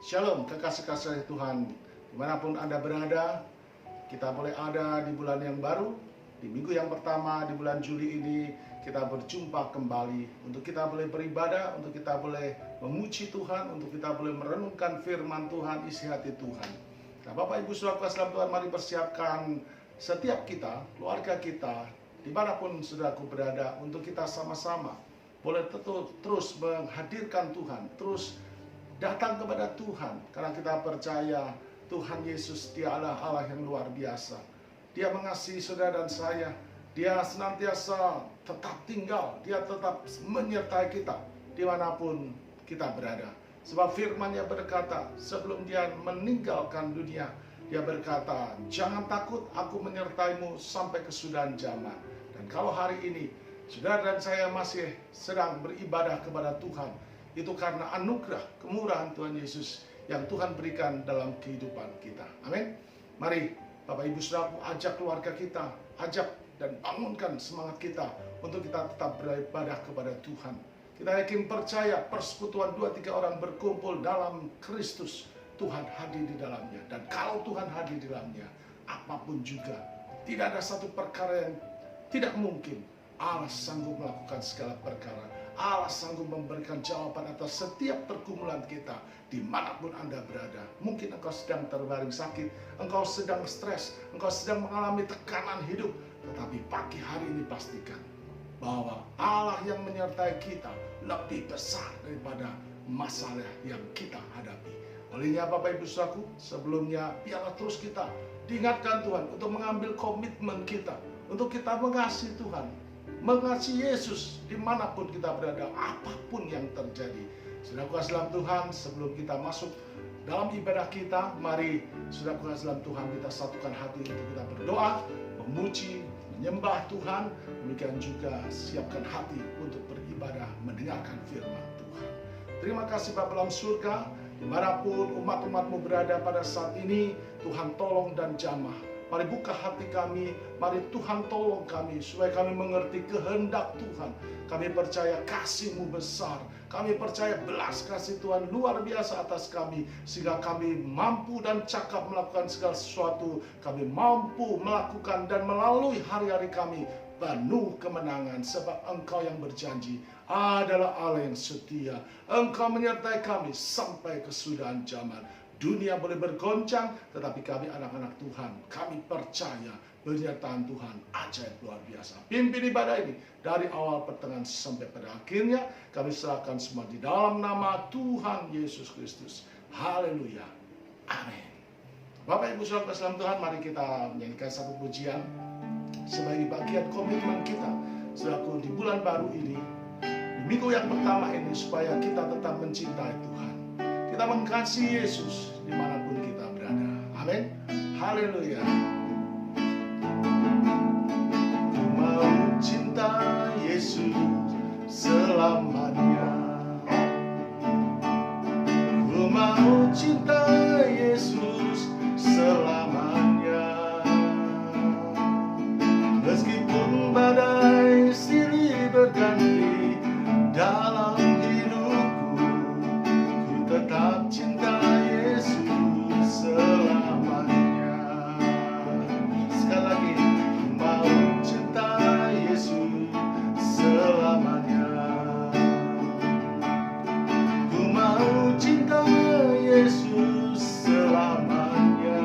Shalom, kekasih-kasih Tuhan. Dimanapun Anda berada, kita boleh ada di bulan yang baru. Di minggu yang pertama di bulan Juli ini, kita berjumpa kembali untuk kita boleh beribadah, untuk kita boleh memuji Tuhan, untuk kita boleh merenungkan firman Tuhan, isi hati Tuhan. Nah, Bapak Ibu Saudara dalam Tuhan, mari persiapkan setiap kita, keluarga kita, dimanapun saudaraku berada, untuk kita sama-sama boleh terus menghadirkan Tuhan, terus datang kepada Tuhan, karena kita percaya Tuhan Yesus Dia adalah Allah yang luar biasa. Dia mengasihi saudara dan saya. Dia senantiasa tetap tinggal, Dia tetap menyertai kita dimanapun kita berada. Sebab firman-Nya berkata, sebelum Dia meninggalkan dunia, Dia berkata, jangan takut, aku menyertaimu sampai kesudahan zaman. Dan kalau hari ini saudara dan saya masih sedang beribadah kepada Tuhan, itu karena anugerah, kemurahan Tuhan Yesus yang Tuhan berikan dalam kehidupan kita. Amin. Mari Bapak Ibu Saudaraku, ajak keluarga kita, ajak dan bangunkan semangat kita untuk kita tetap beribadah kepada Tuhan. Kita yakin percaya persekutuan 2-3 orang berkumpul dalam Kristus, Tuhan hadir di dalamnya. Dan kalau Tuhan hadir di dalamnya, apapun juga, tidak ada satu perkara yang tidak mungkin. Allah sanggup melakukan segala perkara. Allah sanggup memberikan jawaban atas setiap pergumulan kita dimanapun Anda berada. Mungkin engkau sedang terbaring sakit, engkau sedang stres, engkau sedang mengalami tekanan hidup. Tetapi pagi hari ini pastikan bahwa Allah yang menyertai kita lebih besar daripada masalah yang kita hadapi. Olehnya Bapak Ibu Saudaraku, sebelumnya biarlah terus kita diingatkan Tuhan untuk mengambil komitmen kita, untuk kita mengasihi Tuhan, mengasihi Yesus dimanapun kita berada, apapun yang terjadi. Saudaraku dalam Tuhan, sebelum kita masuk dalam ibadah kita, mari saudaraku dalam Tuhan, kita satukan hati untuk kita berdoa, memuji, menyembah Tuhan. Demikian juga siapkan hati untuk beribadah, mendengarkan firman Tuhan. Terima kasih Bapa dalam surga, dimanapun umat-umatmu berada pada saat ini, Tuhan tolong dan jamah. Mari buka hati kami, mari Tuhan tolong kami, supaya kami mengerti kehendak Tuhan. Kami percaya kasih-Mu besar, kami percaya belas kasih Tuhan luar biasa atas kami, sehingga kami mampu dan cakap melakukan segala sesuatu. Kami mampu melakukan dan melalui hari-hari kami penuh kemenangan, sebab Engkau yang berjanji adalah Allah yang setia. Engkau menyertai kami sampai kesudahan zaman. Dunia boleh bergoncang, tetapi kami anak-anak Tuhan, kami percaya penyertaan Tuhan ajaib luar biasa. Pimpin ibadah ini dari awal, pertengahan sampai pada akhirnya. Kami serahkan semua di dalam nama Tuhan Yesus Kristus. Haleluya. Amin. Bapak Ibu Saudara dalam Tuhan, mari kita menyanyikan satu pujian sebagai bagian komitmen kita selaku di bulan baru ini, di minggu yang pertama ini, supaya kita tetap mencintai Tuhan, kita mengasihi Yesus dimanapun kita berada. Amin. Haleluya. Ku mau cinta Yesus selamanya. Ku mau cinta Yesus selamanya. Meskipun badai silih berganti dalam hidupku, ku tetap cinta Yesus selamanya. Sekali lagi, ku mau cinta Yesus selamanya. Ku mau cinta Yesus selamanya.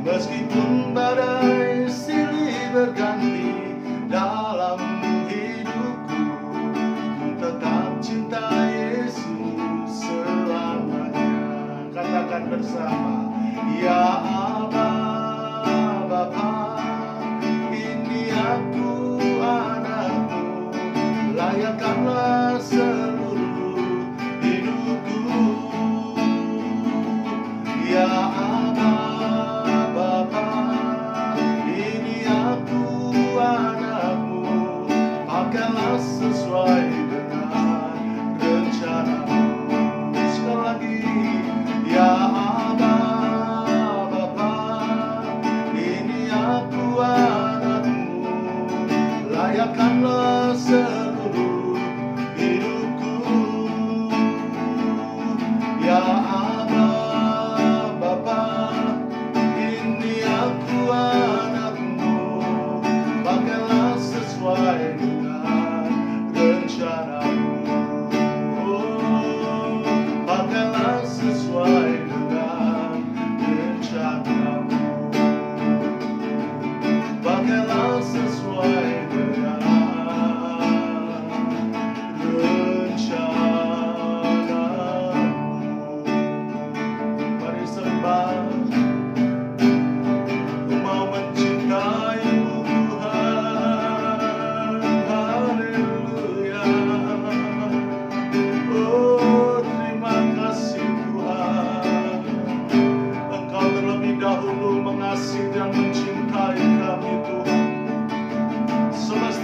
Meskipun badai silih berganti dalam hidupku, ku tetap cinta Yesus selamanya. Katakan bersama, ya Allah Bapa, ini aku anakmu, layakkanlah seluruh hidupku. Ya Allah Bapa, ini aku anakmu, pakailah sesuai dengan rencanamu. Sekali lagi, ya Allah Bapa, ini aku anakmu, layakkanlah seluruh hidupku.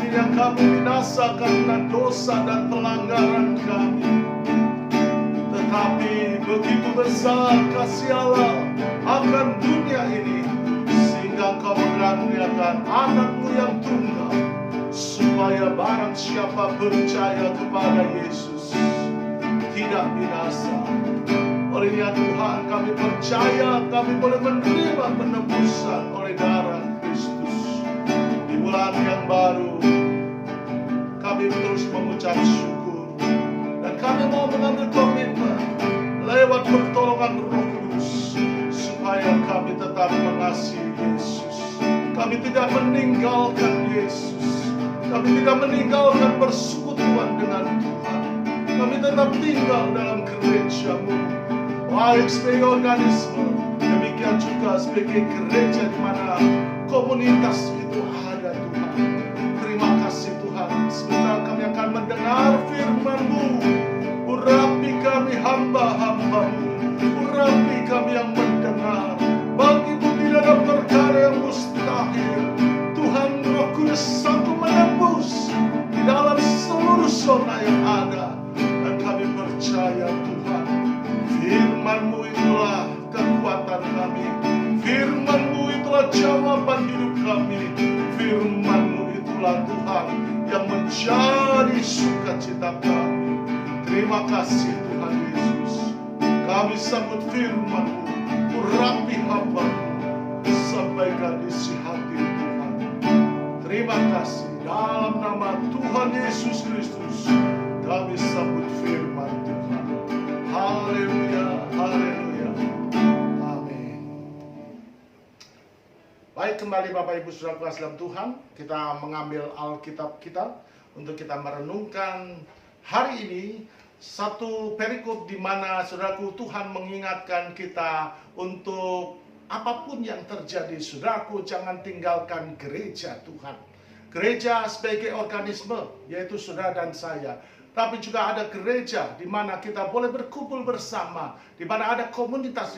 yang kami binasa karena dosa dan pelanggaran kami. Tetapi begitu besar kasih Allah akan dunia ini, sehingga Engkau mengaruniakan anakmu yang tunggal, supaya barang siapa percaya kepada Yesus tidak binasa. Olehnya Tuhan, kami percaya kami boleh menerima penebusan oleh darah Kristus. Di bulan yang baru, kami terus mengucap syukur, dan kami mau mengambil komitmen lewat pertolongan Roh Kudus, supaya kami tetap mengasihi Yesus. Kami tidak meninggalkan Yesus. Kami tidak meninggalkan persekutuan dengan Tuhan. Kami tetap tinggal dalam gereja-Mu, baik sebagai organisme, demikian juga sebagai gereja di mana komunitas itu ada, Tuhan. Terima kasih Tuhan. Sebentar kami akan mendengar firman-Mu. Urapi kami hamba-hamba-Mu, urapi kami yang mendengar. Bagi-Mu tidak ada perkara yang mustahil. Tuhan Roh Kudus sanggup menembus di dalam seluruh zona yang ada. Dan kami percaya Tuhan, firman-Mu itulah kekuatan kami, firman-Mu itulah jawaban hidup kami, firman-Mu itulah Tuhan yang menjadi sukacita kami. Terima kasih Tuhan Yesus. Kami sambut firman-Mu, urapi hamba-Mu, sampaikan isi hati Tuhan. Terima kasih. Dalam nama Tuhan Yesus Kristus, kami sambut firman Tuhan. Haleluya, haleluya, amin. Baik, kembali Bapak Ibu Saudara kelas dalam Tuhan, kita mengambil Alkitab kita untuk kita merenungkan hari ini satu perikop di mana saudaraku Tuhan mengingatkan kita untuk apapun yang terjadi, saudaraku, jangan tinggalkan gereja Tuhan. Gereja sebagai organisme, yaitu saudara dan saya. Tapi juga ada gereja di mana kita boleh berkumpul bersama, di mana ada komunitas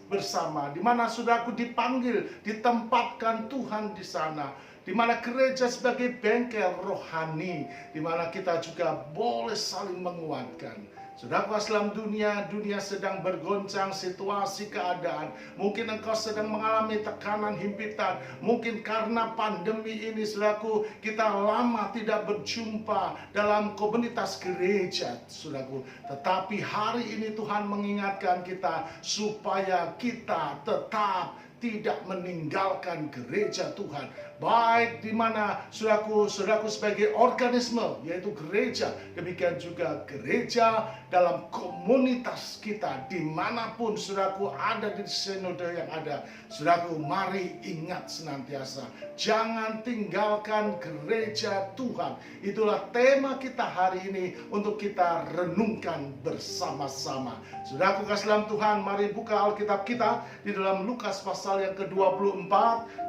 bersama, di mana saudaraku dipanggil, ditempatkan Tuhan di sana. Di mana gereja sebagai bengkel rohani, di mana kita juga boleh saling menguatkan. Saudaraku, dalam dunia sedang bergoncang situasi keadaan. Mungkin engkau sedang mengalami tekanan, himpitan. Mungkin karena pandemi ini, saudaraku, kita lama tidak berjumpa dalam komunitas gereja, saudaraku. Tetapi hari ini Tuhan mengingatkan kita supaya kita tetap tidak meninggalkan gereja Tuhan. Baik di mana saudaraku sebagai organisme, yaitu gereja, demikian juga gereja dalam komunitas kita, dimanapun saudaraku ada di sinode yang ada. Saudaraku, mari ingat senantiasa, jangan tinggalkan gereja Tuhan. Itulah tema kita hari ini untuk kita renungkan bersama-sama. Saudaraku kasih dalam Tuhan, mari buka Alkitab kita di dalam Lukas pasal yang ke-24,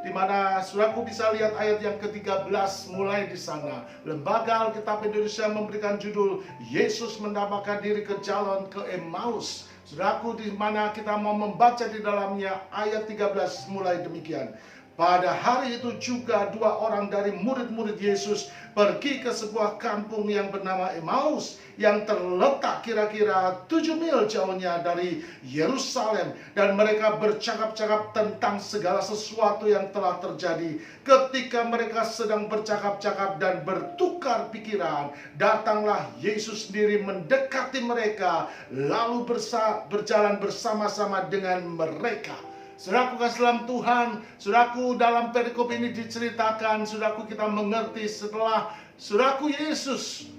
di mana saudaraku bisa lihat ayat yang ke-13 mulai di sana. Lembaga Alkitab Indonesia memberikan judul Yesus mendamaikan diri ke jalan ke Emmaus. Saudaraku, di mana kita mau membaca di dalamnya ayat 13 mulai demikian. Pada hari itu juga dua orang dari murid-murid Yesus pergi ke sebuah kampung yang bernama Emmaus, yang terletak kira-kira 7 mil jauhnya dari Yerusalem. Dan mereka bercakap-cakap tentang segala sesuatu yang telah terjadi. Ketika mereka sedang bercakap-cakap dan bertukar pikiran, datanglah Yesus sendiri mendekati mereka, lalu berjalan bersama-sama dengan mereka. Saudaraku kasih dalam Tuhan, saudaraku, dalam perikop ini diceritakan, saudaraku, kita mengerti setelah saudaraku Yesus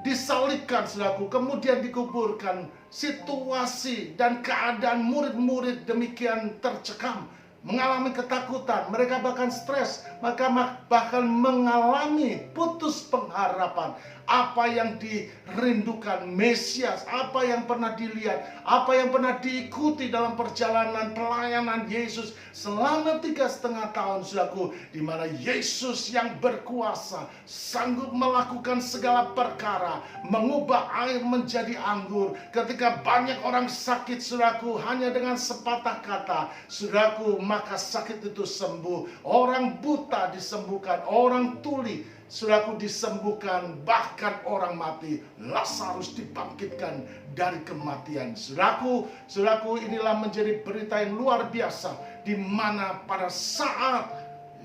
disalibkan, saudaraku, kemudian dikuburkan, situasi dan keadaan murid-murid demikian tercekam, mengalami ketakutan, mereka bahkan stres, mereka bahkan mengalami putus pengharapan, apa yang dirindukan Mesias, apa yang pernah dilihat, apa yang pernah diikuti dalam perjalanan pelayanan Yesus selama 3,5 tahun, saudaraku, di mana Yesus yang berkuasa sanggup melakukan segala perkara, mengubah air menjadi anggur. Ketika banyak orang sakit, saudaraku, hanya dengan sepatah kata, saudaraku, maka sakit itu sembuh. Orang buta disembuhkan, orang tuli, saudaraku, disembuhkan, bahkan orang mati, Lazarus dibangkitkan dari kematian. Saudaraku, inilah menjadi berita yang luar biasa, di mana pada saat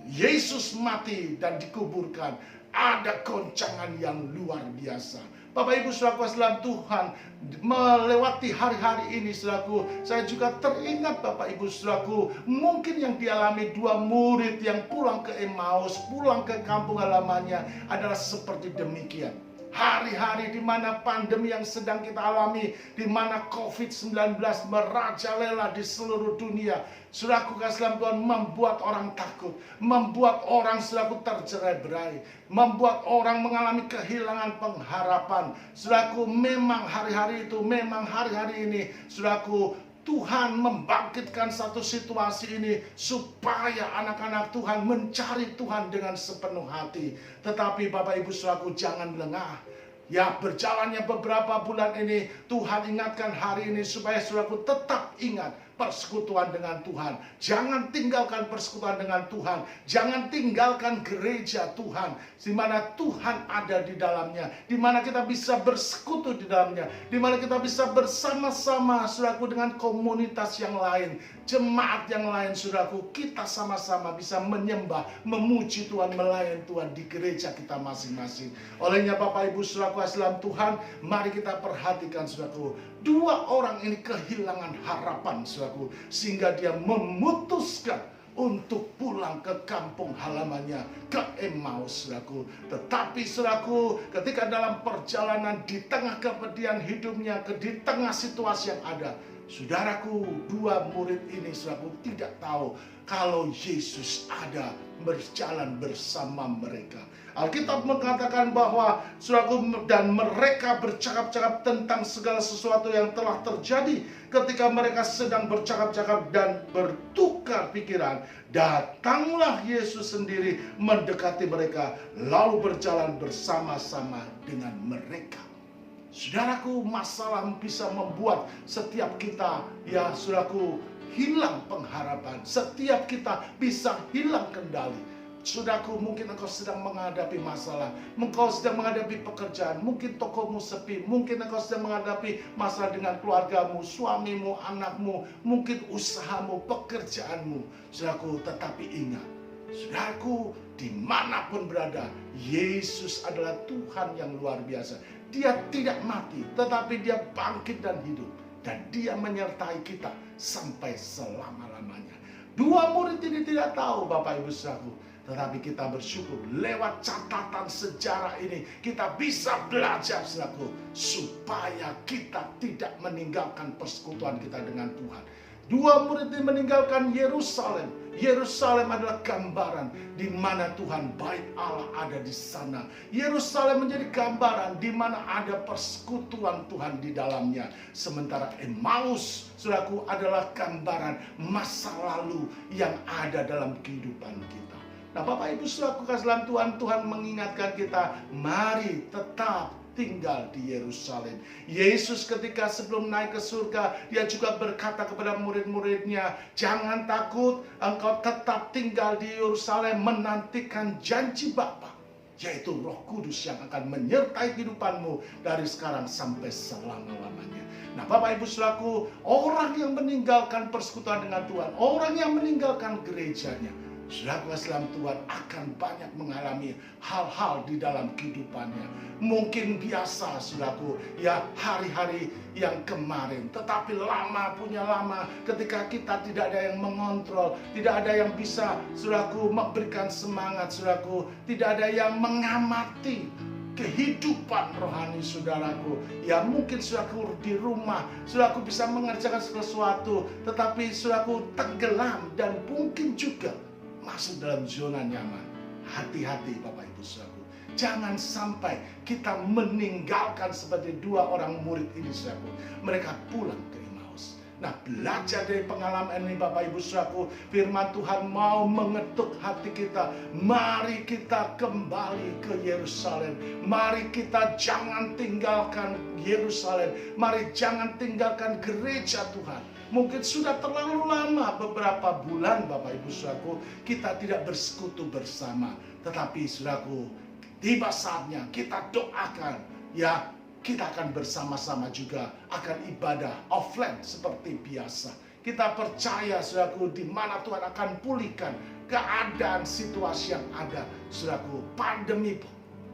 Yesus mati dan dikuburkan, ada goncangan yang luar biasa. Bapak Ibu saudaraku dalam Tuhan, melewati hari-hari ini, saudaraku, saya juga teringat Bapak Ibu saudaraku, mungkin yang dialami dua murid yang pulang ke Emmaus, pulang ke kampung halamannya adalah seperti demikian. Hari-hari di mana pandemi yang sedang kita alami, di mana COVID-19 merajalela di seluruh dunia, saudaraku kasih dalam Tuhan, membuat orang takut, membuat orang, saudaraku, tercerai-berai, membuat orang mengalami kehilangan pengharapan. Saudaraku, memang hari-hari itu, memang hari-hari ini, saudaraku, Tuhan membangkitkan satu situasi ini supaya anak-anak Tuhan mencari Tuhan dengan sepenuh hati. Tetapi Bapak Ibu saudaraku, jangan lengah. Ya, berjalannya beberapa bulan ini, Tuhan ingatkan hari ini supaya saudaraku tetap ingat persekutuan dengan Tuhan. Jangan tinggalkan persekutuan dengan Tuhan. Jangan tinggalkan gereja Tuhan, di mana Tuhan ada di dalamnya, di mana kita bisa bersekutu di dalamnya, di mana kita bisa bersama-sama, saudaraku, dengan komunitas yang lain, jemaat yang lain, saudaraku, kita sama-sama bisa menyembah, memuji Tuhan, melayani Tuhan di gereja kita masing-masing. Olehnya Bapak Ibu saudaraku dalam Tuhan, mari kita perhatikan, saudaraku, dua orang ini kehilangan harapan, saudaraku, sehingga dia memutuskan untuk pulang ke kampung halamannya, ke Emmaus, saudaraku. Tetapi saudaraku, ketika dalam perjalanan di tengah kepedihan hidupnya, di tengah situasi yang ada, saudaraku, dua murid ini, saudaraku, tidak tahu kalau Yesus ada berjalan bersama mereka. Alkitab mengatakan bahwa, saudaraku, dan mereka bercakap-cakap tentang segala sesuatu yang telah terjadi. Ketika mereka sedang bercakap-cakap dan bertukar pikiran, datanglah Yesus sendiri mendekati mereka, lalu berjalan bersama-sama dengan mereka. Saudaraku, masalah bisa membuat setiap kita, ya saudaraku, hilang pengharapan. Setiap kita bisa hilang kendali. Saudaraku, mungkin engkau sedang menghadapi masalah, engkau sedang menghadapi pekerjaan, mungkin tokomu sepi, mungkin engkau sedang menghadapi masalah dengan keluargamu, suamimu, anakmu, mungkin usahamu, pekerjaanmu. Saudaraku, tetapi ingat, saudaraku, dimanapun berada, Yesus adalah Tuhan yang luar biasa. Dia tidak mati, tetapi dia bangkit dan hidup, dan dia menyertai kita sampai selama-lamanya. Dua murid ini tidak tahu, Bapak Ibu saudaraku, tetapi kita bersyukur lewat catatan sejarah ini kita bisa belajar, saudaraku, supaya kita tidak meninggalkan persekutuan kita dengan Tuhan. Dua murid ini meninggalkan Yerusalem. Yerusalem adalah gambaran di mana Tuhan, bait Allah ada di sana. Yerusalem menjadi gambaran di mana ada persekutuan Tuhan di dalamnya. Sementara Emmaus, saudaraku, adalah gambaran masa lalu yang ada dalam kehidupan kita. Nah, Bapak Ibu saudaraku kasih dalam Tuhan, Tuhan mengingatkan kita, mari tetap tinggal di Yerusalem. Yesus ketika sebelum naik ke surga, dia juga berkata kepada murid-muridnya, jangan takut, engkau tetap tinggal di Yerusalem menantikan janji Bapa, yaitu Roh Kudus yang akan menyertai kehidupanmu dari sekarang sampai selama-lamanya. Nah, Bapak Ibu saudaraku, orang yang meninggalkan persekutuan dengan Tuhan, orang yang meninggalkan gerejanya, saudaraku dalam Tuhan, akan banyak mengalami hal-hal di dalam kehidupannya. Mungkin biasa, saudaraku, ya hari-hari yang kemarin, tetapi lama punya lama, ketika kita tidak ada yang mengontrol, tidak ada yang bisa, saudaraku, memberikan semangat, saudaraku, tidak ada yang mengamati kehidupan rohani saudaraku. Ya mungkin saudaraku di rumah, saudaraku bisa mengerjakan sesuatu, tetapi saudaraku tenggelam dan mungkin juga masuk dalam zona nyaman. Hati-hati Bapak Ibu saudaraku. jangan sampai kita meninggalkan seperti dua orang murid ini, saudaraku. Mereka pulang ke Emmaus. Nah, belajar dari pengalaman ini Bapak Ibu saudaraku, firman Tuhan mau mengetuk hati kita. Mari kita kembali ke Yerusalem. Mari kita jangan tinggalkan Yerusalem. Mari jangan tinggalkan gereja Tuhan. Mungkin sudah terlalu lama, beberapa bulan Bapak Ibu saudaraku, kita tidak bersekutu bersama. Tetapi saudaraku, tiba saatnya kita doakan, ya, kita akan bersama-sama juga akan ibadah offline seperti biasa. Kita percaya saudaraku, di mana Tuhan akan pulihkan keadaan situasi yang ada. Saudaraku, pandemi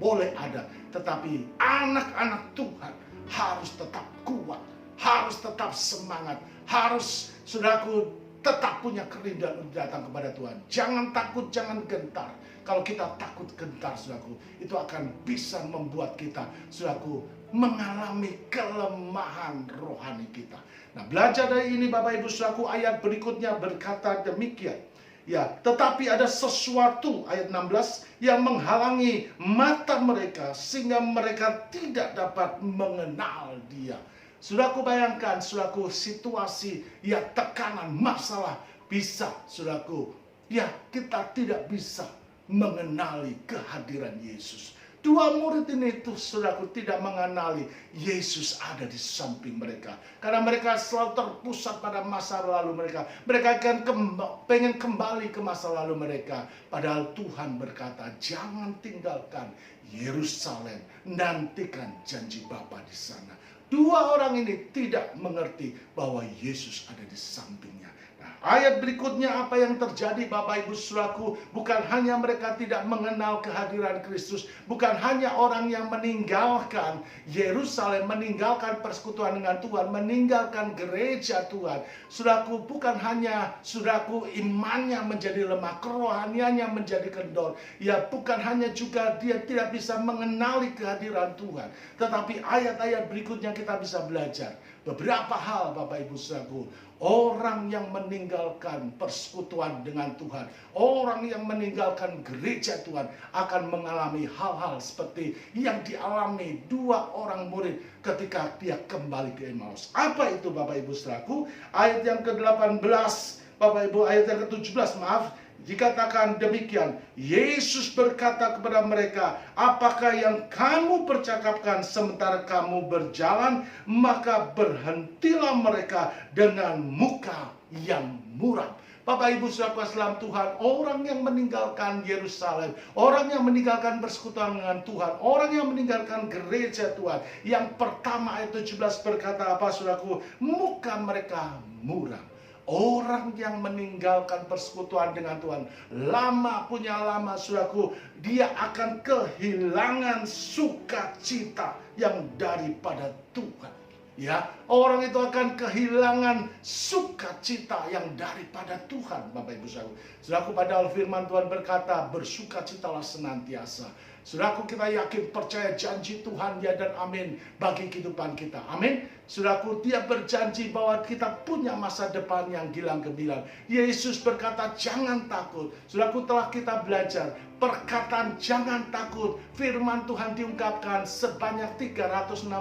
boleh ada, tetapi anak-anak Tuhan harus tetap kuat, harus tetap semangat, harus saudaraku tetap punya kerinduan untuk datang kepada Tuhan. Jangan takut, jangan gentar. Kalau kita takut gentar, saudaraku, itu akan bisa membuat kita, saudaraku, mengalami kelemahan rohani kita. Nah, belajar dari ini Bapak Ibu saudaraku, ayat berikutnya berkata demikian. Ya, tetapi ada sesuatu, ayat 16, yang menghalangi mata mereka sehingga mereka tidak dapat mengenal Dia. Saudaraku, bayangkan, saudaraku, situasi, ya, tekanan, masalah, bisa, saudaraku, ya, kita tidak bisa mengenali kehadiran Yesus. Dua murid ini tuh, saudaraku, tidak mengenali Yesus ada di samping mereka. Karena mereka selalu terpusat pada masa lalu mereka. Mereka akan pengen kembali ke masa lalu mereka. Padahal Tuhan berkata, jangan tinggalkan Yerusalem. Nantikan janji Bapa di sana. Dua orang ini tidak mengerti bahwa Yesus ada di sampingnya. Nah, ayat berikutnya apa yang terjadi Bapak Ibu saudaraku, bukan hanya mereka tidak mengenal kehadiran Kristus, bukan hanya orang yang meninggalkan Yerusalem, meninggalkan persekutuan dengan Tuhan, meninggalkan gereja Tuhan. Saudaraku, bukan hanya saudaraku imannya menjadi lemah, kerohaniannya menjadi kendor. Ya, bukan hanya juga dia tidak bisa mengenali kehadiran Tuhan, tetapi ayat-ayat berikutnya kita bisa belajar beberapa hal Bapak Ibu saudaraku. Orang yang meninggalkan persekutuan dengan Tuhan, orang yang meninggalkan gereja Tuhan akan mengalami hal-hal seperti yang dialami dua orang murid ketika dia kembali ke Emmaus. Apa itu Bapak Ibu saudaraku? Ayat yang ke-18, Bapak Ibu, ayat yang ke-17, maaf. Dikatakan demikian, Yesus berkata kepada mereka, apakah yang kamu percakapkan sementara kamu berjalan? Maka berhentilah mereka dengan muka yang muram. Bapak Ibu saudara salam Tuhan, orang yang meninggalkan Yerusalem, orang yang meninggalkan persekutuan dengan Tuhan, orang yang meninggalkan gereja Tuhan, yang pertama ayat 17 berkata apa saudaraku? Muka mereka muram. Orang yang meninggalkan persekutuan dengan Tuhan, punya lama saudaraku, dia akan kehilangan sukacita yang daripada Tuhan. Ya, orang itu akan kehilangan sukacita yang daripada Tuhan, Bapak Ibu saudaraku. Saudaraku, padahal firman Tuhan berkata, bersukacitalah senantiasa. Saudaraku, kita yakin percaya janji Tuhan ya dan amin bagi kehidupan kita. Amin. Saudaraku, dia berjanji bahwa kita punya masa depan yang gilang gemilang. Yesus berkata jangan takut. Saudaraku, telah kita belajar perkataan jangan takut. Firman Tuhan diungkapkan sebanyak 365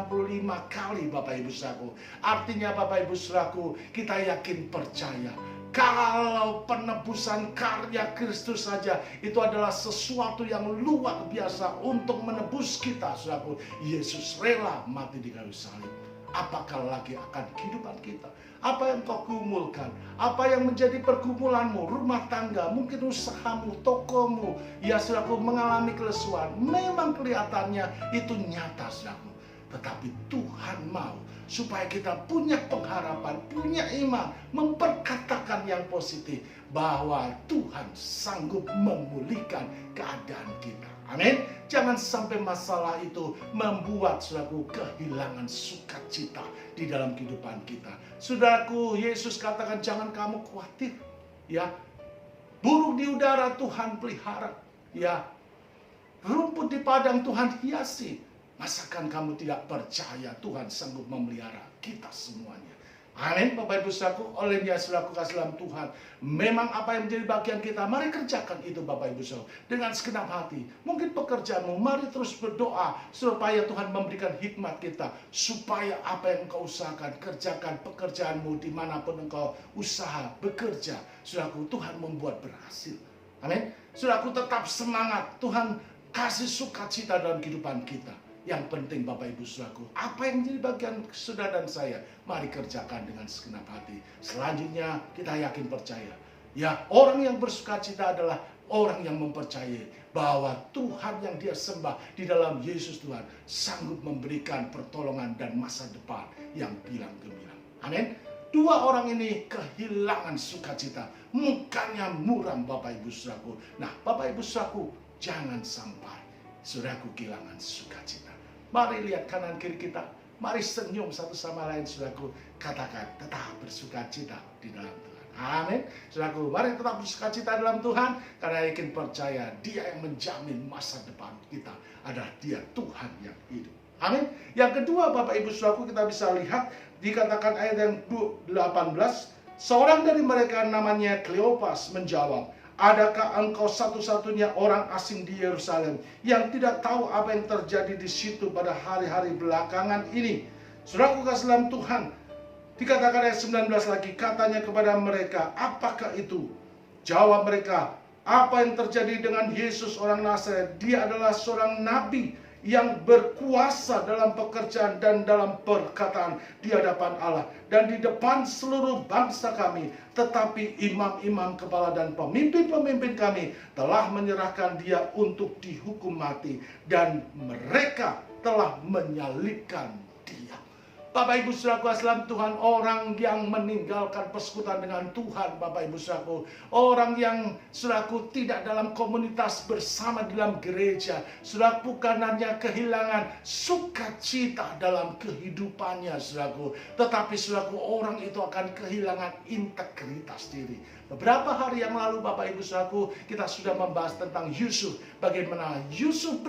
kali Bapak Ibu saudaraku. Artinya Bapak Ibu saudaraku, kita yakin percaya. Kalau penebusan karya Kristus saja itu adalah sesuatu yang luar biasa untuk menebus kita, saudaraku. Yesus rela mati di kayu salib. Apakah lagi akan kehidupan kita? Apa yang kau gumulkan? Apa yang menjadi pergumulanmu? Rumah tangga, mungkin usahamu, tokomu, ya saudaraku, mengalami kelesuan. Memang kelihatannya itu nyata, saudaraku. Tetapi Tuhan mau supaya kita punya pengharapan, punya iman, memperkatakan yang positif bahwa Tuhan sanggup memulihkan keadaan kita. Amin. Jangan sampai masalah itu membuat saudaraku kehilangan sukacita di dalam kehidupan kita. Saudaraku, Yesus katakan jangan kamu khawatir. Ya, burung di udara Tuhan pelihara. Ya, rumput di padang Tuhan hiasi. Masakan kamu tidak percaya Tuhan sanggup memelihara kita semuanya? Amin, Bapak Ibu Saudaraku. Olehnya saudaraku kasih dalam Tuhan, memang apa yang menjadi bagian kita, mari kerjakan itu Bapak Ibu Saudara dengan segenap hati. Mungkin pekerjaanmu, mari terus berdoa supaya Tuhan memberikan hikmat kita, supaya apa yang engkau usahakan, kerjakan pekerjaanmu dimanapun engkau usaha bekerja, saudaraku, Tuhan membuat berhasil. Amin. Saudaraku, tetap semangat. Tuhan kasih sukacita dalam kehidupan kita. Yang penting Bapak Ibu Saudaraku, apa yang menjadi bagian saudara dan saya, mari kerjakan dengan segenap hati. Selanjutnya kita yakin percaya, ya, orang yang bersukacita adalah orang yang mempercayai bahwa Tuhan yang dia sembah di dalam Yesus Tuhan sanggup memberikan pertolongan dan masa depan yang bilang gemilang. Amin. Dua orang ini kehilangan sukacita, mukanya muram Bapak Ibu Saudaraku. Nah, Bapak Ibu Saudaraku, jangan sampai saudaraku kehilangan sukacita. Mari lihat kanan kiri kita, mari senyum satu sama lain, saudaraku. Katakan, tetap bersukacita di dalam Tuhan. Amin. Saudaraku, mari tetap bersukacita dalam Tuhan, karena yakin percaya Dia yang menjamin masa depan kita adalah Dia Tuhan yang hidup. Amin. Yang kedua Bapak Ibu Saudaraku, kita bisa lihat dikatakan ayat yang 18, seorang dari mereka namanya Kleopas menjawab, adakah engkau satu-satunya orang asing di Yerusalem yang tidak tahu apa yang terjadi di situ pada hari-hari belakangan ini? Saudaraku kasih dalam Tuhan, dikatakan ayat 19 lagi, katanya kepada mereka, apakah itu? Jawab mereka, apa yang terjadi dengan Yesus orang Nazaret? Dia adalah seorang nabi yang berkuasa dalam pekerjaan dan dalam perkataan di hadapan Allah dan di depan seluruh bangsa kami. Tetapi imam-imam kepala dan pemimpin-pemimpin kami telah menyerahkan dia untuk dihukum mati, dan mereka telah menyalibkan dia. Bapak Ibu Saudaraku dalam Tuhan, orang yang meninggalkan persekutuan dengan Tuhan, Bapak Ibu Saudaraku, orang yang saudaraku tidak dalam komunitas bersama dalam gereja, saudaraku, bukan hanya kehilangan sukacita dalam kehidupannya, saudaraku, tetapi saudaraku, orang itu akan kehilangan integritas diri. Beberapa hari yang lalu Bapak Ibu Saudaraku, kita sudah membahas tentang Yusuf, bagaimana Yusuf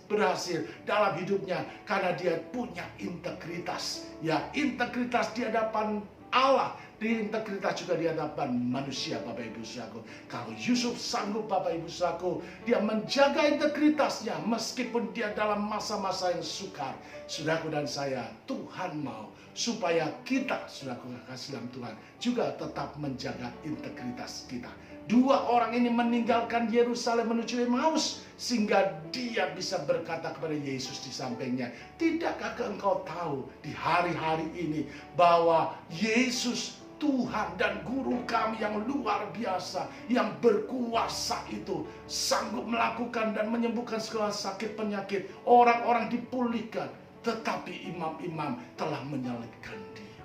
berhasil dalam hidupnya karena dia punya integritas. Ya, integritas di hadapan Allah, di integritas juga di hadapan manusia Bapak Ibu Saudaraku. Kalau Yusuf sanggup Bapak Ibu Saudaraku, dia menjaga integritasnya meskipun dia dalam masa-masa yang sukar. Saudaraku dan saya, Tuhan mau supaya kita, saudaraku kasih dalam Tuhan, juga tetap menjaga integritas kita. Dua orang ini meninggalkan Yerusalem menuju Emmaus, sehingga dia bisa berkata kepada Yesus di sampingnya, tidakkah engkau tahu di hari-hari ini bahwa Yesus Tuhan dan Guru kami yang luar biasa, yang berkuasa itu, sanggup melakukan dan menyembuhkan segala sakit penyakit, orang-orang dipulihkan, tetapi imam-imam telah menyalibkan dia.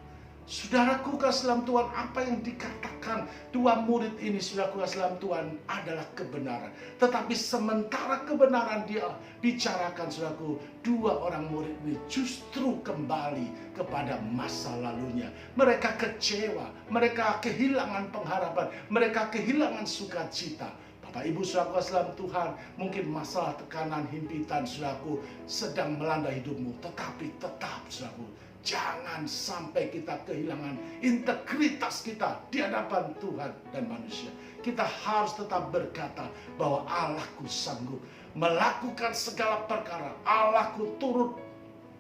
Saudaraku kasih dalam Tuhan, apa yang dikatakan dua murid ini, saudaraku kasih dalam Tuhan, adalah kebenaran. Tetapi sementara kebenaran dia bicarakan, saudaraku, dua orang murid ini justru kembali kepada masa lalunya. Mereka kecewa, mereka kehilangan pengharapan, mereka kehilangan sukacita. Bapak Ibu saudaraku dalam Tuhan, mungkin masalah tekanan, himpitan saudaraku sedang melanda hidupmu, tetapi tetap saudaraku, jangan sampai kita kehilangan integritas kita di hadapan Tuhan dan manusia. Kita harus tetap berkata bahwa Allahku sanggup melakukan segala perkara. Allahku turut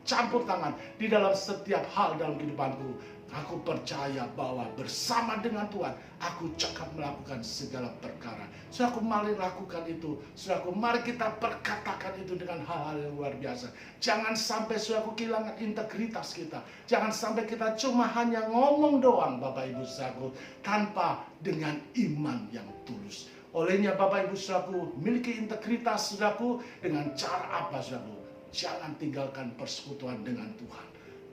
campur tangan di dalam setiap hal dalam kehidupanku. Aku percaya bahwa bersama dengan Tuhan, aku cakap melakukan segala perkara. Saudaraku, mari lakukan itu. Saudaraku, mari kita perkatakan itu dengan hal-hal yang luar biasa. Jangan sampai saudaraku kehilangan integritas kita. Jangan sampai kita cuma hanya ngomong doang, Bapak Ibu saudaraku, tanpa dengan iman yang tulus. Olehnya Bapak Ibu saudaraku, miliki integritas saudaraku dengan cara apa saudaraku? Jangan tinggalkan persekutuan dengan Tuhan.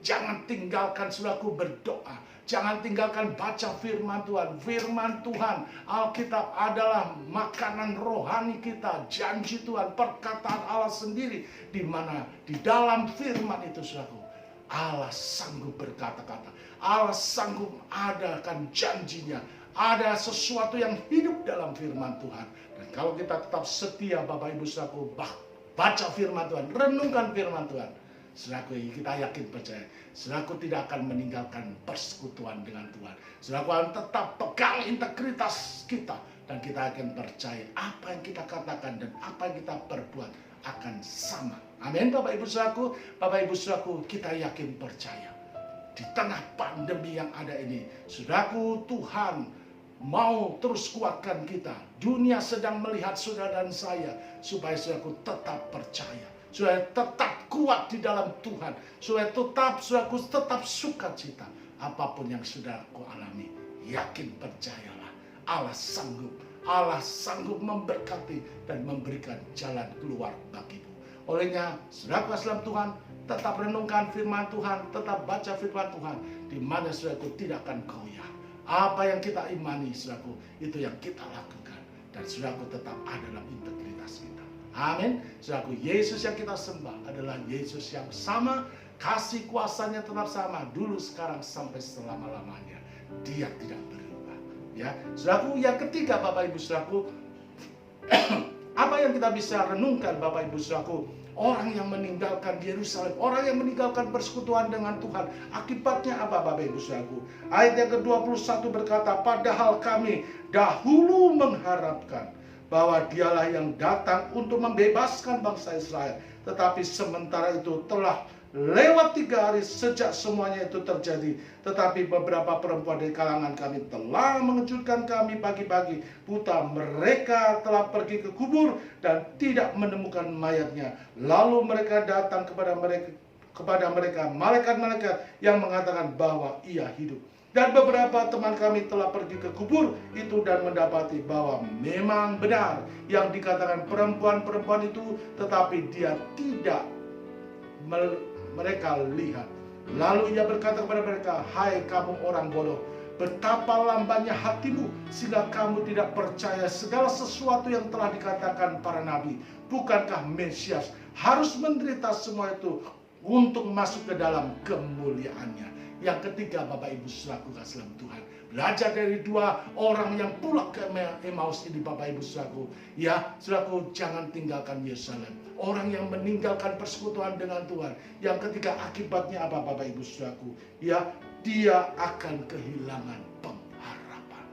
Jangan tinggalkan saudaraku berdoa. Jangan tinggalkan baca firman Tuhan. Firman Tuhan, Alkitab adalah makanan rohani kita. Janji Tuhan, perkataan Allah sendiri. Di mana di dalam firman itu saudaraku, Allah sanggup berkata-kata. Allah sanggup adakan janjinya. Ada sesuatu yang hidup dalam firman Tuhan. Dan kalau kita tetap setia Bapak Ibu saudaraku, baca firman Tuhan, renungkan firman Tuhan, Saudaraku, kita yakin percaya, saudaraku tidak akan meninggalkan persekutuan dengan Tuhan. Saudaraku akan tetap pegang integritas kita, dan kita akan percaya apa yang kita katakan dan apa yang kita perbuat akan sama. Amin. Bapak Ibu Saudaraku, kita yakin percaya di tengah pandemi yang ada ini, saudaraku, Tuhan mau terus kuatkan kita. Dunia sedang melihat saudara dan saya, supaya saudaraku tetap percaya, supaya tetap kuat di dalam Tuhan, supaya saudaraku tetap sukacita. Apapun yang saudaraku alami, yakin percayalah, Allah sanggup memberkati dan memberikan jalan keluar bagimu. Olehnya, saudaraku dalam Tuhan, tetap renungkan firman Tuhan, tetap baca firman Tuhan, di mana saudaraku tidak akan goyah. Apa yang kita imani, saudaraku, itu yang kita lakukan, dan saudaraku tetap ada dalam integritas kita. Amin. Saudaraku, Yesus yang kita sembah adalah Yesus yang sama, kasih kuasanya tetap sama, dulu, sekarang, sampai selama-lamanya. Dia tidak berubah. Ya, saudaraku, yang ketiga, Bapak Ibu Saudaraku, apa yang kita bisa renungkan, Bapak Ibu Saudaraku? Orang yang meninggalkan Yerusalem, orang yang meninggalkan persekutuan dengan Tuhan, akibatnya apa, Bapak Ibu Saudaraku? Ayat yang ke-21 berkata, padahal kami dahulu mengharapkan bahwa Dialah yang datang untuk membebaskan bangsa Israel, tetapi sementara itu telah lewat 3 hari sejak semuanya itu terjadi. Tetapi beberapa perempuan dari kalangan kami telah mengejutkan kami pagi-pagi buta. Mereka telah pergi ke kubur dan tidak menemukan mayatnya. Lalu mereka datang kepada mereka malaikat-malaikat yang mengatakan bahwa ia hidup. Dan beberapa teman kami telah pergi ke kubur itu dan mendapati bahwa memang benar yang dikatakan perempuan-perempuan itu, tetapi dia tidak mereka lihat. Lalu ia berkata kepada mereka, hai kamu orang bodoh, betapa lambannya hatimu sehingga kamu tidak percaya segala sesuatu yang telah dikatakan para nabi. Bukankah Mesias harus menderita semua itu untuk masuk ke dalam kemuliaannya? Yang ketiga, Bapak Ibu Saudaraku kasih dalam Tuhan, belajar dari 2 orang yang pulang ke Emmaus ini, Bapak Ibu Saudaraku. Ya, Saudaraku, jangan tinggalkan Yerusalem. Orang yang meninggalkan persekutuan dengan Tuhan, yang ketiga akibatnya apa, Bapak Ibu Saudaraku? Ya, dia akan kehilangan pengharapan.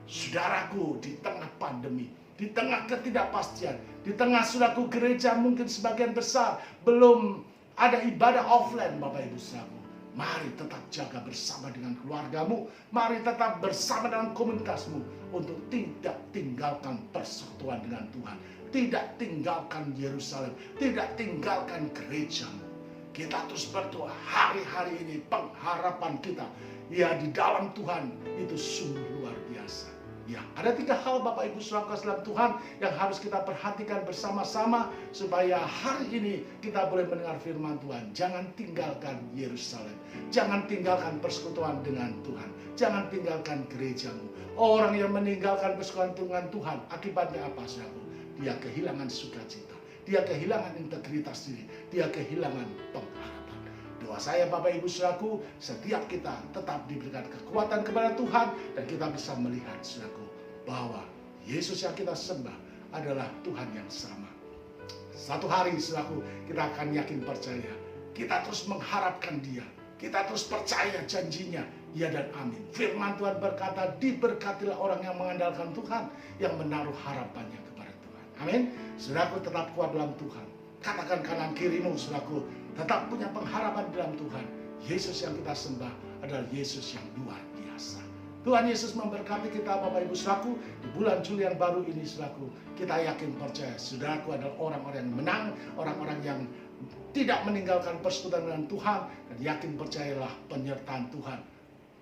Saudaraku, di tengah pandemi, di tengah ketidakpastian, di tengah, saudaraku, gereja mungkin sebagian besar belum ada ibadah offline, Bapak Ibu Saudaraku. Mari tetap jaga bersama dengan keluargamu. Mari tetap bersama dengan komunitasmu untuk tidak tinggalkan persekutuan dengan Tuhan. Tidak tinggalkan Yerusalem. Tidak tinggalkan gerejamu. Kita terus berdoa hari-hari ini, pengharapan kita ya di dalam Tuhan itu sungguh luar biasa. Ya, ada 3 hal Bapak Ibu Saudara dalam Tuhan yang harus kita perhatikan bersama-sama supaya hari ini kita boleh mendengar firman Tuhan. Jangan tinggalkan Yerusalem. Jangan tinggalkan persekutuan dengan Tuhan. Jangan tinggalkan gerejamu. Orang yang meninggalkan persekutuan dengan Tuhan, akibatnya apa, saudaraku? Dia kehilangan sukacita. Dia kehilangan integritas diri. Dia kehilangan pengharapan. Doa saya, Bapak Ibu Saudaraku, setiap kita tetap diberikan kekuatan kepada Tuhan dan kita bisa melihat, saudaraku, bahwa Yesus yang kita sembah adalah Tuhan yang sama. Satu hari, saudaraku, kita akan yakin percaya. Kita terus mengharapkan Dia. Kita terus percaya janjinya. Ya dan amin. Firman Tuhan berkata, diberkatilah orang yang mengandalkan Tuhan, yang menaruh harapannya kepada Tuhan. Amin. Saudaraku, tetap kuat dalam Tuhan. Katakan kanan kirimu, saudaraku, tetap punya pengharapan dalam Tuhan. Yesus yang kita sembah adalah Yesus yang luar biasa. Tuhan Yesus memberkati kita, Bapak Ibu Saudaraku, di bulan Juli yang baru ini, saudaraku. Kita yakin percaya, saudaraku adalah orang-orang yang menang, orang-orang yang tidak meninggalkan persekutuan dengan Tuhan, dan yakin percayalah penyertaan Tuhan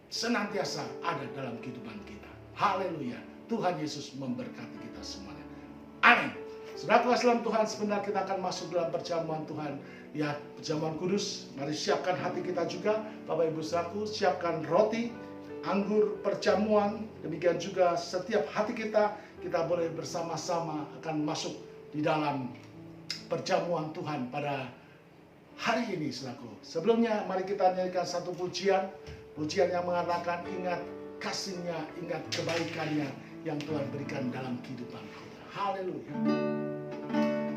senantiasa ada dalam kehidupan kita. Haleluya. Tuhan Yesus memberkati kita semuanya. Amin. Saudara dalam Tuhan, sebentar kita akan masuk dalam perjamuan Tuhan. Ya, perjamuan kudus. Mari siapkan hati kita juga, Bapak Ibu Saudaraku, siapkan roti, anggur, perjamuan. Demikian juga setiap hati kita boleh bersama-sama akan masuk di dalam perjamuan Tuhan pada hari ini, saudaraku. Sebelumnya, mari kita nyanyikan satu pujian yang mengatakan, ingat kasih-Nya, ingat kebaikan-Nya yang Tuhan berikan dalam kehidupan kita. Haleluya.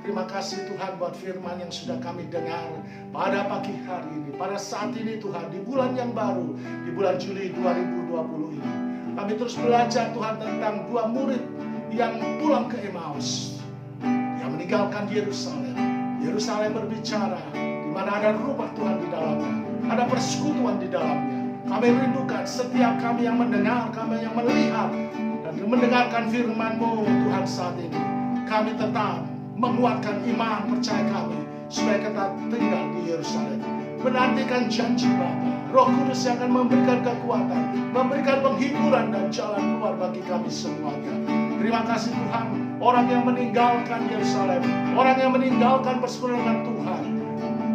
Terima kasih Tuhan buat firman yang sudah kami dengar pada pagi hari ini. Pada saat ini Tuhan, di bulan yang baru, di bulan Juli 2020 ini. Kami terus belajar Tuhan tentang dua murid yang pulang ke Emmaus. Yang meninggalkan Yerusalem. Yerusalem berbicara, di mana ada rumah Tuhan di dalamnya. Ada persekutuan di dalamnya. Kami rindukan setiap kami yang mendengar, kami yang melihat, dan mendengarkan firman-Mu Tuhan saat ini. Kami tetap menguatkan iman percaya kami supaya kita tinggal di Yerusalem, menantikan janji Bapa. Roh Kudus yang akan memberikan kekuatan, memberikan penghiburan dan jalan keluar bagi kami semuanya. Terima kasih Tuhan. Orang yang meninggalkan Yerusalem, orang yang meninggalkan persekutuan Tuhan,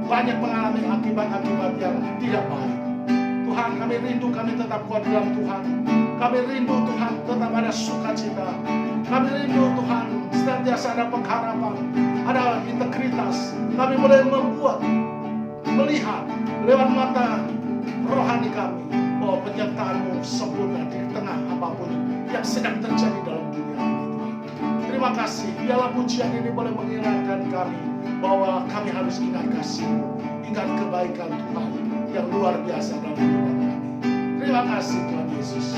banyak mengalami akibat-akibat yang tidak baik. Tuhan, kami rindu kami tetap kuat dalam Tuhan. Kami rindu Tuhan tetap ada sukacita. Kami rindu Tuhan senantiasa ada pengharapan, ada integritas. Kami boleh melihat lewat mata rohani kami bahwa penyertaan-Mu sempurna di tengah apapun yang sedang terjadi dalam dunia ini Tuhan. Terima kasih. Biarlah pujian ini boleh mengingatkan kami bahwa kami harus ingat kasih-Mu, ingat kebaikan Tuhan yang luar biasa dalam kehidupan kami. Terima kasih Tuhan Yesus.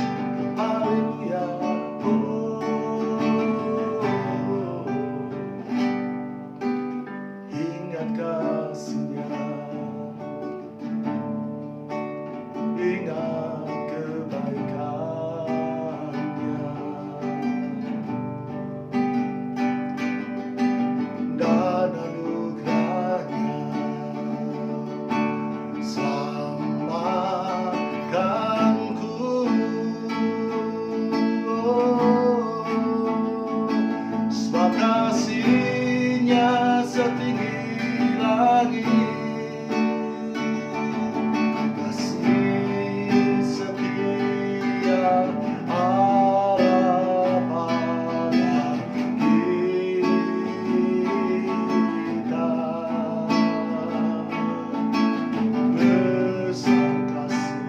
Haleluya. Ingat kasih-Nya, ingat kebaikan-Nya, dan anugerah-Nya selamatkanku. Sebab kasih-Nya setinggi langit, kasih setia Allah pada kita. Besar kasih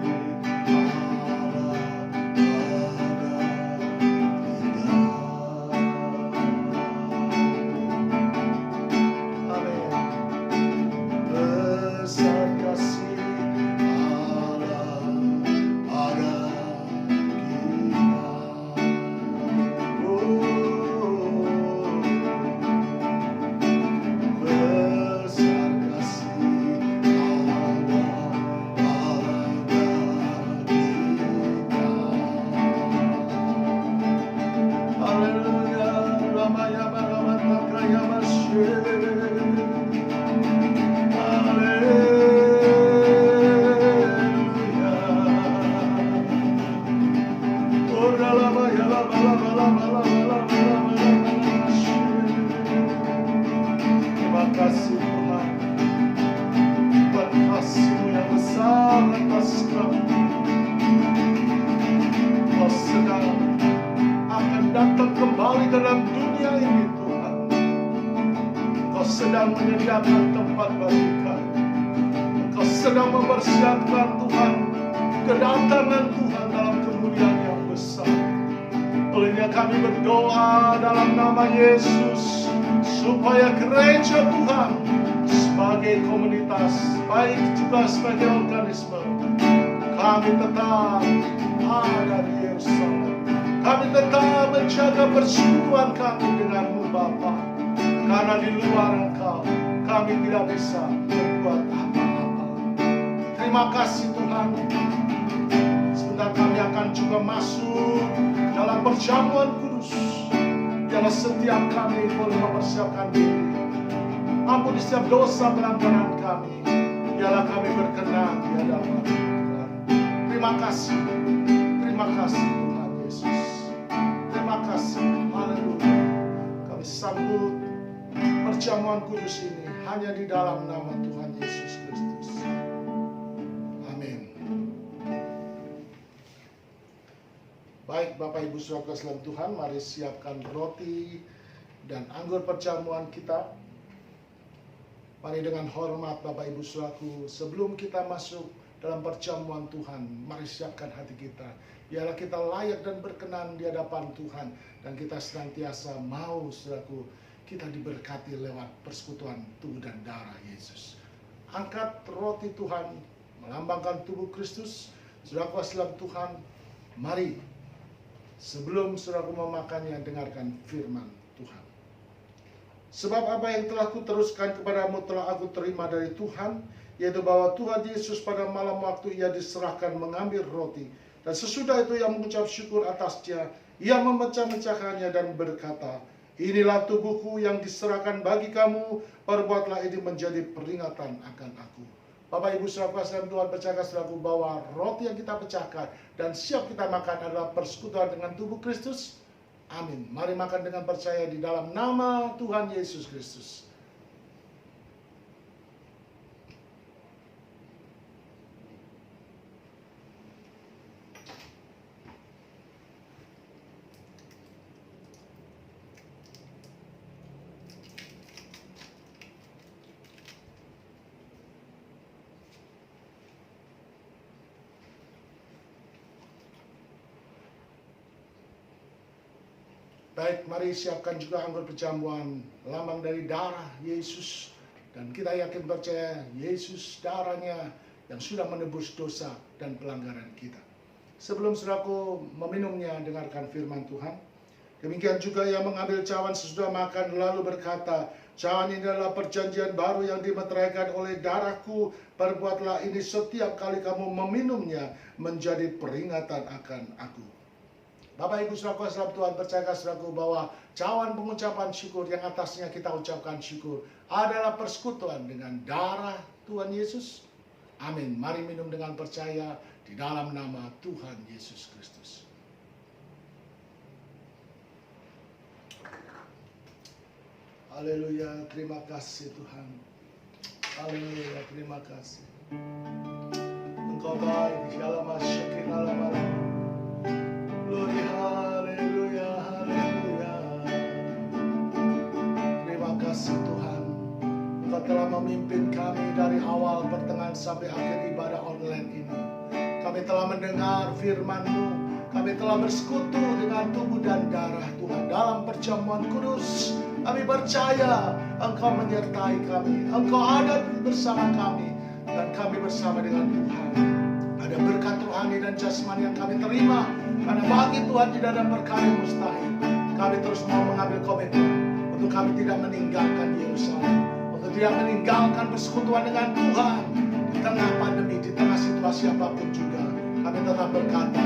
Allah pada kita. Amin. Besar kasih Allah pada kita. Besar kasih Allah pada kita. Haleluya. Ramaya baramata kaya masye. Terima kasih Tuhan buat kasih-Mu yang besar atas kami. Kau sedang akan datang kembali dalam dunia ini Tuhan. Kau sedang menyediakan tempat bagi kami. Kau sedang mempersiapkan Tuhan kedatangan Tuhan dalam kemuliaan yang besar. Olehnya kami berdoa dalam nama Yesus supaya gereja Tuhan sebagai komunitas, baik juga sebagai organisme, kami tetap ada di Yerusalem. Kami tetap menjaga persekutuan kami dengan-Mu Bapa. Karena di luar Engkau kami tidak bisa berbuat apa-apa. Terima kasih Tuhan. Sebentar kami akan juga masuk dalam perjamuan kudus. Biarlah setiap kami boleh mempersiapkan diri. Ampuni setiap dosa pelanggaran kami. Biarlah kami berkenan di hadapan Tuhan. Terima kasih. Terima kasih Tuhan Yesus. Terima kasih. Haleluya. Kami sambut perjamuan kudus ini hanya di dalam nama Tuhan Yesus Kristus. Amin. Baik Bapak Ibu Saudara dalam Tuhan, mari siapkan roti dan anggur perjamuan kita. Mari dengan hormat Bapak Ibu Saudaraku, sebelum kita masuk dalam perjamuan Tuhan, mari siapkan hati kita. Biarlah kita layak dan berkenan di hadapan Tuhan, dan kita senantiasa mau Saudaraku kita diberkati lewat persekutuan tubuh dan darah Yesus. Angkat roti Tuhan, melambangkan tubuh Kristus. Saudaraku dalam Tuhan, mari sebelum saudaraku memakannya, dengarkan firman Tuhan. Sebab apa yang telah kuteruskan kepadamu telah aku terima dari Tuhan, yaitu bahwa Tuhan Yesus pada malam waktu ia diserahkan mengambil roti, dan sesudah itu ia mengucap syukur atasnya, ia memecah-mecahkannya dan berkata, inilah tubuhku yang diserahkan bagi kamu, perbuatlah ini menjadi peringatan akan aku. Bapak Ibu saudara dalam Tuhan, percaya saudaraku bahwa roti yang kita pecahkan dan siap kita makan adalah persekutuan dengan tubuh Kristus. Amin. Mari makan dengan percaya di dalam nama Tuhan Yesus Kristus. Baik, mari siapkan juga anggur perjamuan, lambang dari darah Yesus. Dan kita yakin percaya Yesus darahnya yang sudah menebus dosa dan pelanggaran kita. Sebelum saudaraku meminumnya, dengarkan firman Tuhan. Demikian juga ia mengambil cawan sesudah makan lalu berkata, cawan ini adalah perjanjian baru yang dimeteraikan oleh darahku. Perbuatlah ini setiap kali kamu meminumnya menjadi peringatan akan aku. Bapak Ibu saudaraku dalam Tuhan, percaya saudaraku bahwa cawan pengucapan syukur yang atasnya kita ucapkan syukur adalah persekutuan dengan darah Tuhan Yesus. Amin. Mari minum dengan percaya di dalam nama Tuhan Yesus Kristus. Haleluya, terima kasih Tuhan. Haleluya, terima kasih. Engkau baik, segala masyarakat alam. Glory, haleluya, haleluya. Terima kasih Tuhan, Engkau telah memimpin kami dari awal, pertengahan sampai akhir ibadah online ini. Kami telah mendengar firman-Mu, kami telah bersekutu dengan tubuh dan darah Tuhan dalam perjamuan kudus. Kami percaya Engkau menyertai kami, Engkau ada bersama kami, dan kami bersama dengan Tuhan. Ada berkat rohani dan jasmani yang kami terima, karena bagi Tuhan tidak ada perkara yang mustahil. Kami terus mau mengambil komitmen untuk kami tidak meninggalkan Yerusalem, untuk tidak meninggalkan persekutuan dengan Tuhan di tengah pandemi, di tengah situasi apapun juga. Kami tetap berkata,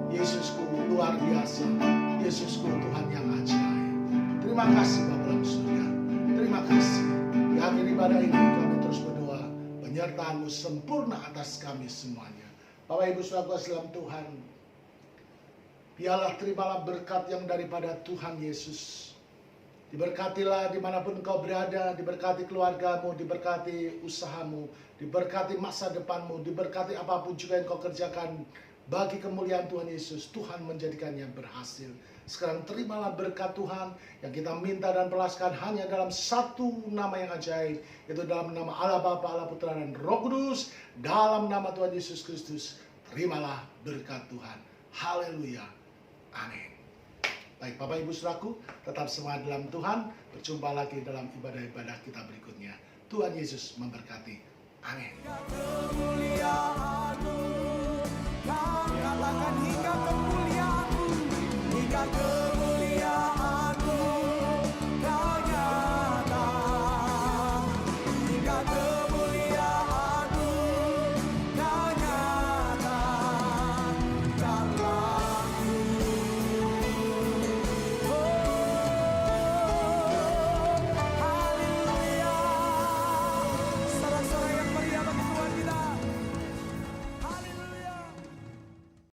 Yesusku luar biasa, Yesusku Tuhan yang ajaib. Terima kasih Bapak dalam surga. Terima kasih. Di akhir ibadah ini kami terus berdoa, penyertaan-Mu sempurna atas kami semuanya. Bapak Ibu saudara dalam Tuhan, biarlah terimalah berkat yang daripada Tuhan Yesus. Diberkatilah dimanapun engkau berada, diberkati keluargamu, diberkati usahamu, diberkati masa depanmu, diberkati apapun juga yang kau kerjakan bagi kemuliaan Tuhan Yesus. Tuhan menjadikannya berhasil. Sekarang terimalah berkat Tuhan yang kita minta dan pelaskan hanya dalam satu nama yang ajaib, yaitu dalam nama Allah Bapa, Allah Putra dan Roh Kudus, dalam nama Tuhan Yesus Kristus. Terimalah berkat Tuhan. Haleluya. Amin. Baik Bapak Ibu saudaraku, tetap semangat dalam Tuhan. Berjumpa lagi dalam ibadah-ibadah kita berikutnya. Tuhan Yesus memberkati. Amin. Kemuliaan-Mu, katakan hingga kemuliaan-Mu, hingga